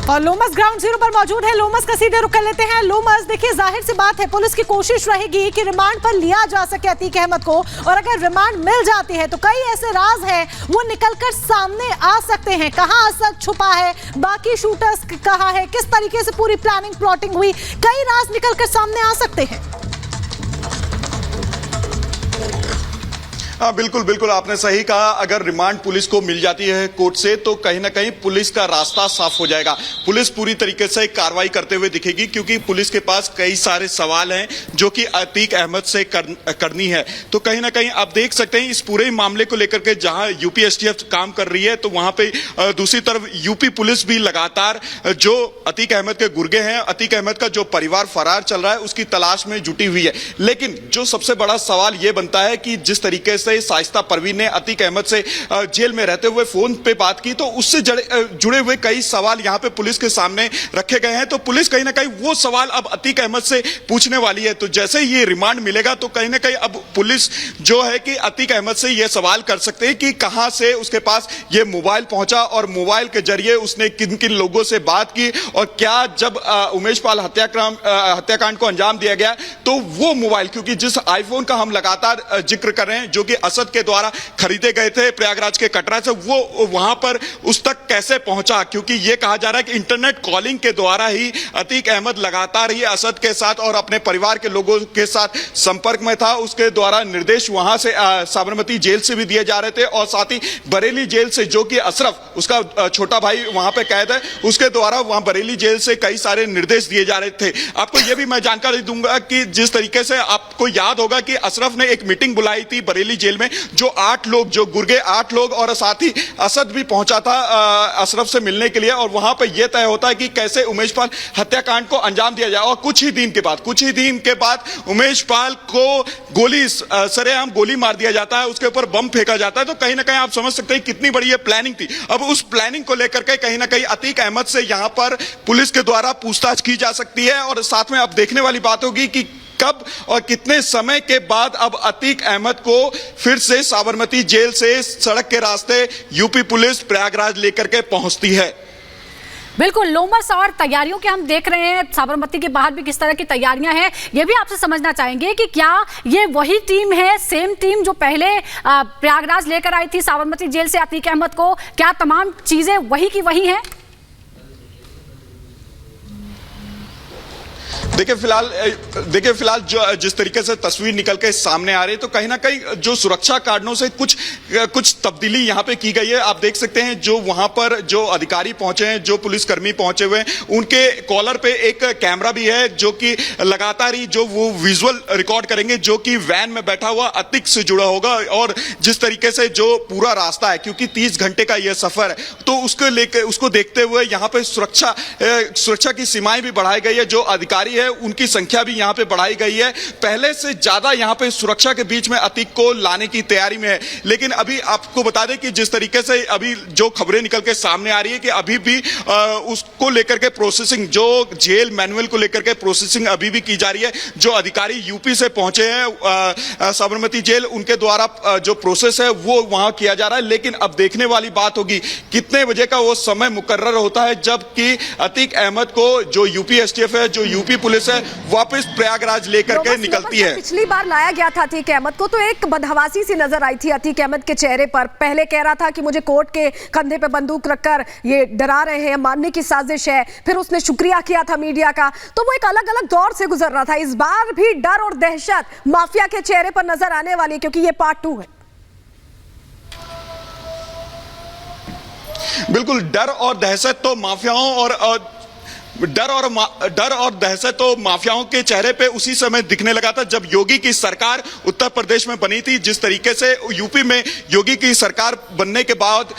और Lomash ground zero पर मौजूद है। लोमस का सीधे रुख कर लेते हैं। लोमस, देखिए जाहिर सी बात है पुलिस की कोशिश रहेगी कि रिमांड पर लिया जा सके अतीक अहमद को, और अगर रिमांड मिल जाती है तो कई ऐसे राज हैं वो निकलकर सामने आ सकते हैं। कहां असद छुपा है, बाकी शूटर्स कहां है, किस तरीके से पूरी प्लानिंग प्लॉटिंग हुई, कई राज निकलकर सामने आ सकते हैं। हाँ, बिल्कुल बिल्कुल आपने सही कहा। अगर रिमांड पुलिस को मिल जाती है कोर्ट से तो कहीं ना कहीं पुलिस का रास्ता साफ हो जाएगा। पुलिस पूरी तरीके से कार्रवाई करते हुए दिखेगी, क्योंकि पुलिस के पास कई सारे सवाल हैं जो कि अतीक अहमद से करनी है। तो कहीं ना कहीं आप देख सकते हैं इस पूरे मामले को लेकर के जहां यूपी एसटीएफ काम कर रही है, तो वहां पे दूसरी तरफ यूपी पुलिस भी लगातार जो अतीक अहमद के गुर्गे हैं, अतीक अहमद का जो परिवार फरार चल रहा है, उसकी तलाश में जुटी हुई है। लेकिन जो सबसे बड़ा सवाल यह बनता है कि जिस तरीके से शाइस्ता परवीन ने अतीक अहमद से जेल में रहते हुए फोन पे बात की, तो उससे जुड़े हुए कई सवाल यहां पे पुलिस के सामने रखे गए हैं। तो पुलिस कहीं ना कहीं वो सवाल अब अतीक अहमद से पूछने वाली है। तो जैसे ये रिमांड मिलेगा तो कहीं ना कहीं अब पुलिस जो है कि अतीक अहमद से ये सवाल कर सकते हैं कि कहां से उसके पास ये मोबाइल पहुंचा और मोबाइल के जरिए उसने किन किन लोगों से बात की, और क्या जब उमेश पाल हत्याकांड को अंजाम दिया गया तो वो मोबाइल, क्योंकि जिस आईफोन का हम लगातार जिक्र कर रहे हैं जो कि असद के द्वारा खरीदे गए थे प्रयागराज के कटरा से, वो वहां पर उस तक कैसे पहुंचा, क्योंकि यह कहा जा रहा है कि इंटरनेट कॉलिंग के द्वारा ही अतीक अहमद लगातार ही असद के साथ और अपने परिवार के लोगों के साथ संपर्क में था। उसके द्वारा निर्देश वहां से साबरमती जेल से भी दिए जा रहे थे, और साथ ही बरेली जेल से, जो कि अशरफ उसका छोटा भाई वहां पे कैद है, उसके द्वारा वहां बरेली जेल से कई सारे निर्देश दिए जा रहे थे। आपको यह भी मैं जानकारी दूंगा कि जिस तरीके से आपको याद होगा कि अशरफ ने एक मीटिंग बुलाई थी बरेली जेल में, जो 8 लोग, जो गुर्गे 8 लोग और साथ ही असद भी पहुंचा था अशरफ से मिलने के लिए, और वहां पर यह तय होता है कि कैसे उमेश पाल हत्याकांड को अंजाम दिया जाए। और कुछ ही दिन के बाद उमेश पाल को सरेआम गोली मार दिया जाता है, उसके ऊपर बम फेंका जाता है। तो कहीं ना कहीं आप समझ सकते हैं कितनी बड़ी ये प्लानिंग थी। अब उस प्लानिंग को लेकर के कहीं ना कहीं अतीक अहमद से यहां पर पुलिस के द्वारा पूछताछ की जा सकती है, और साथ में अब देखने वाली बात होगी कि कब और कितने समय के बाद अब अतीक अहमद को फिर से साबरमती जेल से सड़क के रास्ते यूपी पुलिस प्रयागराज लेकर के पहुंचती है। बिल्कुल लोमस, और तैयारियों के हम देख रहे हैं साबरमती के बाहर भी किस तरह की तैयारियां हैं, ये भी आपसे समझना चाहेंगे कि क्या ये वही टीम है, सेम टीम जो पहले प्रयागराज लेकर आई थी साबरमती जेल से अतीक अहमद को, क्या तमाम चीजें वही की वही हैं? देखिए फिलहाल जो जिस तरीके से तस्वीर निकल के सामने आ रही है, तो कहीं ना कहीं जो सुरक्षा कारणों से कुछ तब्दीली यहां पे की गई है। आप देख सकते हैं जो वहां पर जो अधिकारी पहुंचे हैं, जो पुलिसकर्मी पहुंचे हुए हैं, उनके कॉलर पे एक कैमरा भी है जो कि लगातार ही जो वो विजुअल रिकॉर्ड करेंगे, जो कि वैन में बैठा हुआ अतीक से जुड़ा होगा। और जिस तरीके से जो पूरा रास्ता है, क्योंकि 30 घंटे का यह सफर है, तो उसको देखते हुए यहाँ पे सुरक्षा की सीमाएं भी बढ़ाई गई है। जो अधिकारी है उनकी संख्या भी यहां पे बढ़ाई गई है। पहले से ज्यादा यहां पे सुरक्षा के बीच में अतीक को लाने की तैयारी में है। लेकिन अभी आपको बता दें कि जिस तरीके से अभी जो खबरें निकल के सामने आ रही है कि अभी भी उसको लेकर के प्रोसेसिंग, जो जेल मैनुअल को लेकर के प्रोसेसिंग अभी भी की जा रही है। जो अधिकारी यूपी से पहुंचे हैं साबरमती जेल, उनके द्वारा जो प्रोसेस है वो वहां किया जा रहा है। लेकिन अब देखने वाली बात होगी कितने बजे का वो समय मुकर्रर होता है जबकि अतीक अहमद को जो यूपी एसटीएफ है, जो यूपी पुलिस है, वापस प्रयागराज लेकर के निकलती है। पिछली बार लाया गया था अतीक अहमद को, तो एक बदहवासी सी नजर आई थी अतीक अहमद के चेहरे पर। पहले कह रहा था कि मुझे कोर्ट के कंधे पे बंदूक रखकर ये डरा रहे हैं, मारने की साजिश है। फिर उसने शुक्रिया किया था मीडिया का। तो वो एक अलग अलग दौर से गुजर रहा था। इस बार भी डर और दहशत माफिया के चेहरे पर नजर आने वाली है, क्योंकि ये पार्ट 2 है। बिल्कुल, डर और दहशत तो माफियाओं के चेहरे पे उसी समय दिखने लगा था जब योगी की सरकार उत्तर प्रदेश में बनी थी। जिस तरीके से यूपी में योगी की सरकार बनने के बाद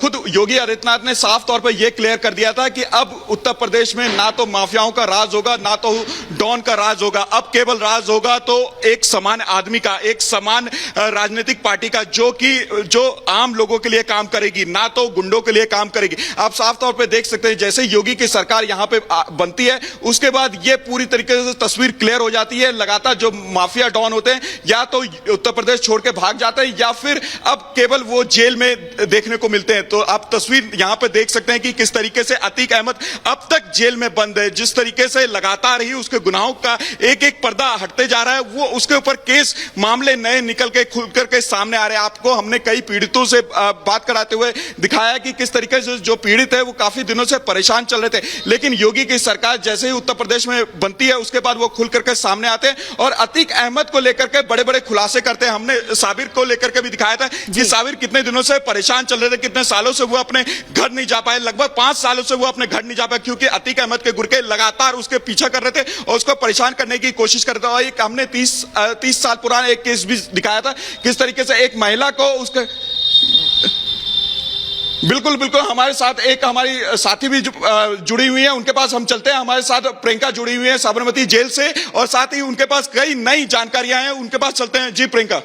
खुद योगी आदित्यनाथ ने साफ तौर पे यह क्लियर कर दिया था कि अब उत्तर प्रदेश में ना तो माफियाओं का राज होगा, ना तो डॉन का राज होगा। अब केवल राज होगा तो एक समान आदमी का, एक समान राजनीतिक पार्टी का, जो आम लोगों के लिए काम करेगी, ना तो गुंडों के लिए काम करेगी। आप साफ तौर पर देख सकते हैं जैसे योगी की सरकार यहाँ पे बनती है, उसके बाद ये पूरी तरीके से तस्वीर क्लियर हो जाती है। लगातार जो माफिया डॉन होते हैं या तो उत्तर प्रदेश छोड़ के भाग जाते हैं या फिर अब केवल वो जेल में देखने को मिलते हैं। तो आप तस्वीर यहां पे देख सकते हैं कि किस तरीके से अतीक अहमद अब तक जेल में बंद है। जिस तरीके से लगातार ही उसके गुनाहों का एक एक पर्दा हटते जा रहा है, वो उसके ऊपर केस मामले नए निकल के खुल करके सामने आ रहे हैं। आपको हमने कई पीड़ितों से बात कराते हुए दिखाया कि किस तरीके से जो पीड़ित है वो काफी दिनों से परेशान चल रहे थे, लेकिन योगी की सरकार जैसे ही उत्तर प्रदेश में बनती है उसके बाद वो खुल करके सामने आते हैं और अतीक अहमद को लेकर के बड़े बड़े खुलासे करते हैं। हमने साबिर को लेकर के भी दिखाया था कि साबिर कितने दिनों से परेशान चल रहे थे, कितने सालों से वो अपने घर नहीं जा पाए, लगभग 5 सालों से वो अपने घर नहीं जा पाए क्योंकि अतीक अहमद के गुर्गे लगातार उसके पीछा कर रहे थे और उसको परेशान करने की कोशिश कर रहे थे। और एक हमने 30 साल पुराना एक केस भी दिखाया था किस तरीके से एक महिला को उसके बिल्कुल हमारे साथ एक हमारी साथी भी जुड़ी हुई है, उनके पास हम चलते हैं। हमारे साथ प्रियंका जुड़ी हुई है साबरमती जेल से और साथ ही उनके पास कई नई जानकारियां हैं, उनके पास चलते हैं। जी प्रियंका।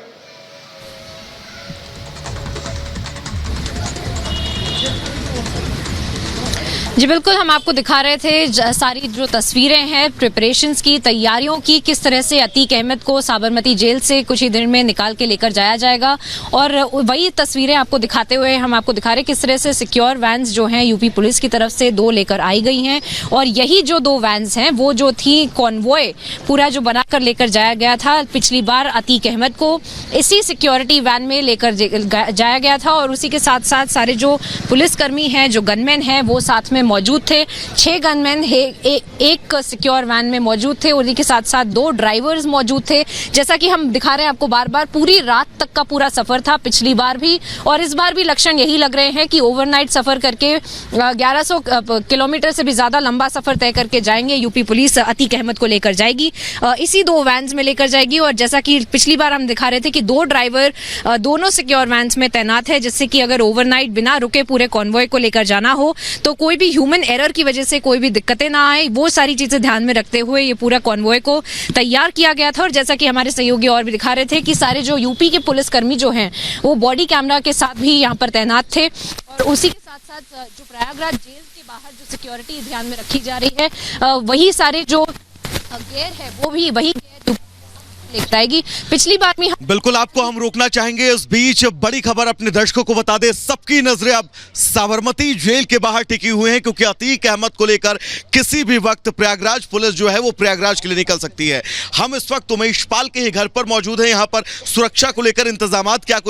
जी बिल्कुल, हम आपको दिखा रहे थे सारी जो तस्वीरें हैं प्रिपरेशंस की, तैयारियों की, किस तरह से अतीक अहमद को साबरमती जेल से कुछ ही दिन में निकाल के लेकर जाया जाएगा। और वही तस्वीरें आपको दिखाते हुए हम आपको दिखा रहे हैं किस तरह से सिक्योर वैन्स जो हैं यूपी पुलिस की तरफ से 2 लेकर आई गई हैं। और यही जो 2 वैन्स हैं वो जो थी कॉन्वॉय पूरा जो बनाकर लेकर जाया गया था, पिछली बार अतीक अहमद को इसी सिक्योरिटी वैन में लेकर जाया गया था और उसी के साथ साथ सारे जो पुलिसकर्मी हैं, जो गनमैन हैं, वो साथ में मौजूद थे। 6 गनमैन एक सिक्योर वैन में मौजूद थे, उन्हीं के साथ साथ 2 ड्राइवर्स मौजूद थे। जैसा कि हम दिखा रहे हैं आपको बार बार, पूरी रात तक का पूरा सफर था पिछली बार भी और इस बार भी लक्षण यही लग रहे हैं कि ओवरनाइट सफर करके 1100 किलोमीटर से भी ज्यादा लंबा सफर तय करके जाएंगे। यूपी पुलिस अतीक अहमद को लेकर जाएगी, इसी 2 वैन्स में लेकर जाएगी। और जैसा कि पिछली बार हम दिखा रहे थे कि 2 ड्राइवर दोनों सिक्योर वैन्स में तैनात है, जिससे कि अगर ओवरनाइट बिना रुके पूरे कॉन्वॉय को लेकर जाना हो तो कोई भी ह्यूमन एरर की वजह से कोई भी दिक्कतें ना आए, वो सारी चीजें ध्यान में रखते हुए ये पूरा कॉन्वॉय को तैयार किया गया था। और जैसा कि हमारे सहयोगी और भी दिखा रहे थे कि सारे जो यूपी के पुलिसकर्मी जो हैं वो बॉडी कैमरा के साथ भी यहाँ पर तैनात थे। और उसी के साथ साथ जो प्रयागराज जेल के बाहर जो सिक्योरिटी ध्यान में रखी जा रही है, वही सारे जो गेयर है वो भी वही लेकर आएगी। पिछली बार में बिल्कुल आपको हम रोकना चाहेंगे, इस बीच बड़ी खबर अपने दर्शकों को बता दें, सबकी नजरें अब साबरमती जेल के बाहर टिकी हुई हैं क्योंकि अतीक अहमद को लेकर किसी भी वक्त प्रयागराज पुलिस जो है वो प्रयागराज के लिए निकल सकती है। हम इस वक्त उमेश पाल के ही घर पर मौजूद हैं। यहाँ पर सुरक्षा को लेकर इंतजामात क्या